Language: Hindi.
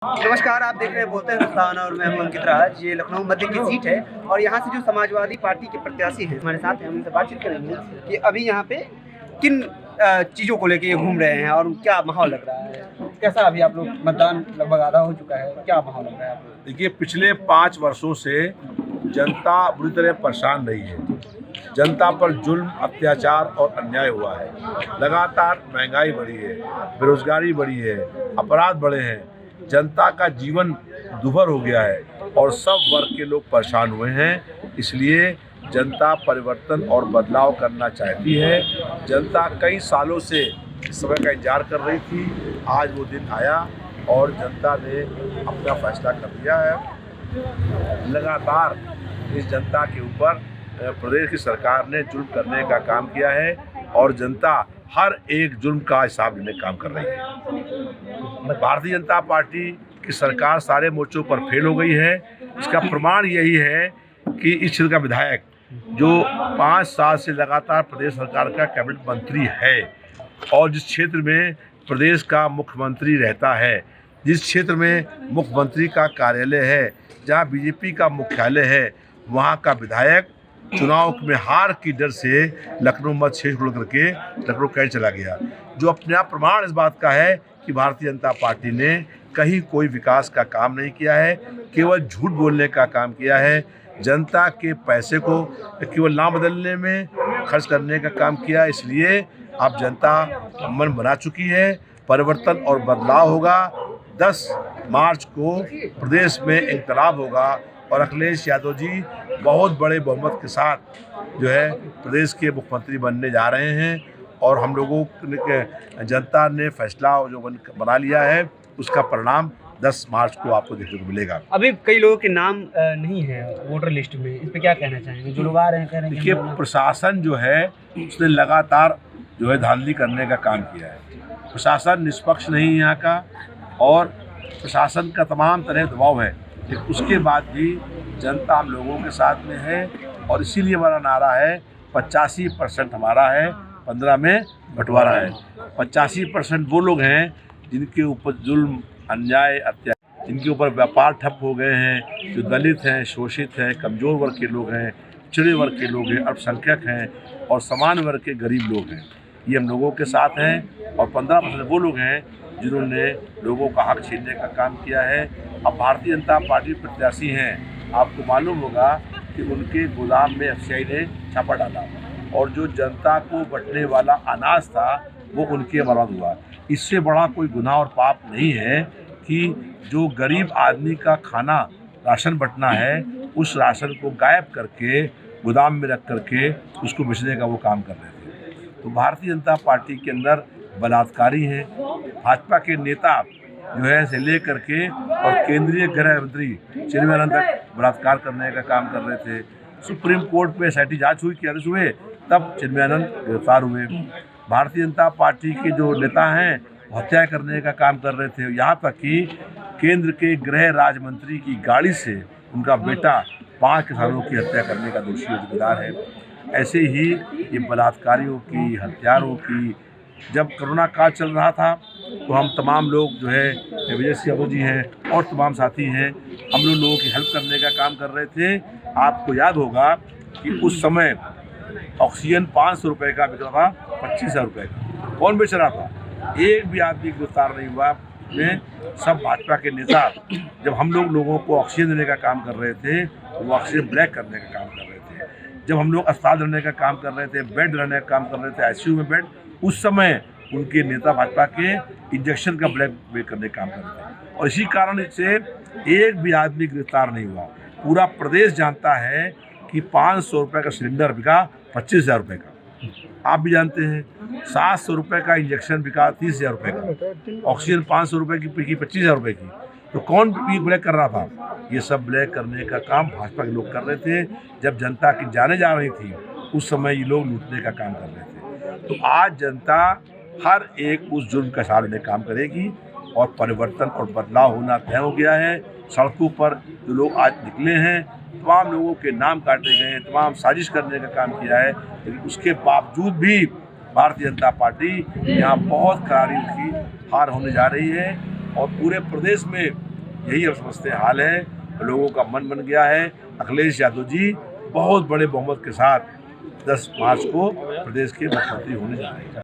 नमस्कार, आप देख रहे हैं बोलते हैं हिंदुस्तान और मैं हूं अंकित राज। ये लखनऊ मध्य की सीट है और यहाँ से जो समाजवादी पार्टी के प्रत्याशी हैं हमारे साथ हैं, हम उनसे बातचीत करेंगे कि अभी यहाँ पे किन चीज़ों को लेके ये घूम रहे हैं और क्या माहौल लग रहा है। कैसा अभी आप लोग मतदान लगभग आधा हो चुका है, क्या माहौल लग रहा है आप लोग? देखिए, पिछले 5 वर्षों से जनता बुरी तरह परेशान रही है। जनता पर जुल्म, अत्याचार और अन्याय हुआ है। लगातार महंगाई बढ़ी है, बेरोजगारी बढ़ी है, अपराध बढ़े हैं, जनता का जीवन दुभर हो गया है और सब वर्ग के लोग परेशान हुए हैं। इसलिए जनता परिवर्तन और बदलाव करना चाहती है। जनता कई सालों से इस समय का इंतजार कर रही थी। आज वो दिन आया और जनता ने अपना फैसला कर लिया है। लगातार इस जनता के ऊपर प्रदेश की सरकार ने जुल्म करने का काम किया है और जनता हर एक जुल्म का हिसाब लेने का काम कर रही है। भारतीय जनता पार्टी की सरकार सारे मोर्चों पर फेल हो गई है। इसका प्रमाण यही है कि इस क्षेत्र का विधायक जो 5 साल से लगातार प्रदेश सरकार का कैबिनेट मंत्री है और जिस क्षेत्र में प्रदेश का मुख्यमंत्री रहता है, जिस क्षेत्र में मुख्यमंत्री का कार्यालय है, जहां बीजेपी का मुख्यालय है, वहां का विधायक चुनाव में हार की डर से लखनऊ मत क्षेत्र छोड़ करके लखनऊ कैंट चला गया, जो अपने आप प्रमाण इस बात का है कि भारतीय जनता पार्टी ने कहीं कोई विकास का काम नहीं किया है, केवल झूठ बोलने का काम किया है। जनता के पैसे को केवल नाम बदलने में खर्च करने का काम किया। इसलिए अब जनता मन बना चुकी है, परिवर्तन और बदलाव होगा। 10 मार्च को प्रदेश में इंकलाब होगा और अखिलेश यादव जी बहुत बड़े बहुमत के साथ जो है प्रदेश के मुख्यमंत्री बनने जा रहे हैं और हम लोगों के जनता ने फैसला जो बना लिया है, उसका परिणाम 10 मार्च को आपको देखने को मिलेगा। अभी कई लोगों के नाम नहीं है वोटर लिस्ट में, इस पर क्या कहना चाहेंगे? जो लोग आ रहे हैं कह रहे हैं। देखिए, प्रशासन जो है उसने लगातार जो है धांधली करने का काम किया है। प्रशासन निष्पक्ष नहीं है यहाँ का और प्रशासन का तमाम तरह दबाव है, लेकिन उसके बाद भी जनता हम लोगों के साथ में है और इसीलिए हमारा नारा है 85% हमारा है, 15 में बंटवारा है। 85% वो लोग हैं जिनके ऊपर जुल्म, अन्याय, अत्याचार, जिनके ऊपर व्यापार ठप हो गए हैं, जो दलित हैं, शोषित हैं, कमज़ोर वर्ग के लोग हैं, पिछड़े वर्ग के लोग हैं, अल्पसंख्यक हैं और सामान्य वर्ग के गरीब लोग हैं। ये हम लोगों के साथ हैं और 15% वो लोग हैं जिन्होंने लोगों का हक छीनने का काम किया है। अब भारतीय जनता पार्टी प्रत्याशी हैं, आपको मालूम होगा कि उनके गोदाम में एफसीआई ने छापा डाला और जो जनता को बंटने वाला अनाज था वो उनके बर्बाद हुआ। इससे बड़ा कोई गुनाह और पाप नहीं है कि जो गरीब आदमी का खाना राशन बंटना है, उस राशन को गायब करके गोदाम में रख करके उसको बेचने का वो काम कर रहे थे। तो भारतीय जनता पार्टी के अंदर बलात्कारी हैं। भाजपा के नेता जो है से ले करके और केंद्रीय गृह मंत्री चिदंबरम तक बलात्कार करने का काम कर रहे थे। सुप्रीम कोर्ट पे एसआईटी जांच हुई, आदेश हुए, तब चिदंबरम गिरफ्तार हुए। भारतीय जनता पार्टी के जो नेता हैं हत्या करने का काम कर रहे थे। यहाँ तक कि केंद्र के गृह राज्य मंत्री की गाड़ी से उनका बेटा 5 किसानों की हत्या करने का दोषी जिम्मेदार है। ऐसे ही ये बलात्कारियों की, हत्यारों की, जब कोरोना काल चल रहा था तो हम तमाम लोग जो है विजय सिंह यादव जी हैं और तमाम साथी हैं, हम लोगों की हेल्प करने का काम कर रहे थे। आपको याद होगा कि उस समय ऑक्सीजन 500 रुपये का बिक रहा था, 25,000 रुपये का। कौन बेच रहा था? एक भी आदमी गिरफ्तार नहीं हुआ। में सब भाजपा के नेता जब हम लोगों को ऑक्सीजन देने का काम कर रहे थे तो वो ऑक्सीजन ब्लैक करने का काम कर रहे थे। जब हम लोग अस्पताल रहने का काम कर रहे थे, बेड रहने का काम कर रहे थे, आईसीयू में बेड, उस समय उनके नेता भाजपा के इंजेक्शन का ब्लैक करने का काम कर रहे थे और इसी कारण से एक भी आदमी गिरफ्तार नहीं हुआ। पूरा प्रदेश जानता है कि 500 रुपये का सिलेंडर बिका 25,000 रुपये का। आप भी जानते हैं 700 रुपये का इंजेक्शन बिका 30,000 रुपये का। ऑक्सीजन 500 रुपये की बिकी 25,000 रुपये की। तो कौन ब्लैक कर रहा था? ये सब ब्लैक करने का काम भाजपा के लोग कर रहे थे। जब जनता की जाने जा रही थी उस समय ये लोग लूटने का काम कर रहे थे। तो आज जनता हर एक उस जुर्म का सहारा लेने काम करेगी और परिवर्तन और बदलाव होना तय हो गया है। सड़कों पर जो लोग आज निकले हैं, तमाम लोगों के नाम काटे गए हैं, तमाम साजिश करने का काम किया है, लेकिन उसके बावजूद भी भारतीय जनता पार्टी यहाँ बहुत करारी उसकी हार होने जा रही है और पूरे प्रदेश में यही हम समझते हाल है। लोगों का मन बन गया है। अखिलेश यादव जी बहुत बड़े बहुमत के साथ 10 मार्च को प्रदेश के मुख्यमंत्री होने जा रहे हैं।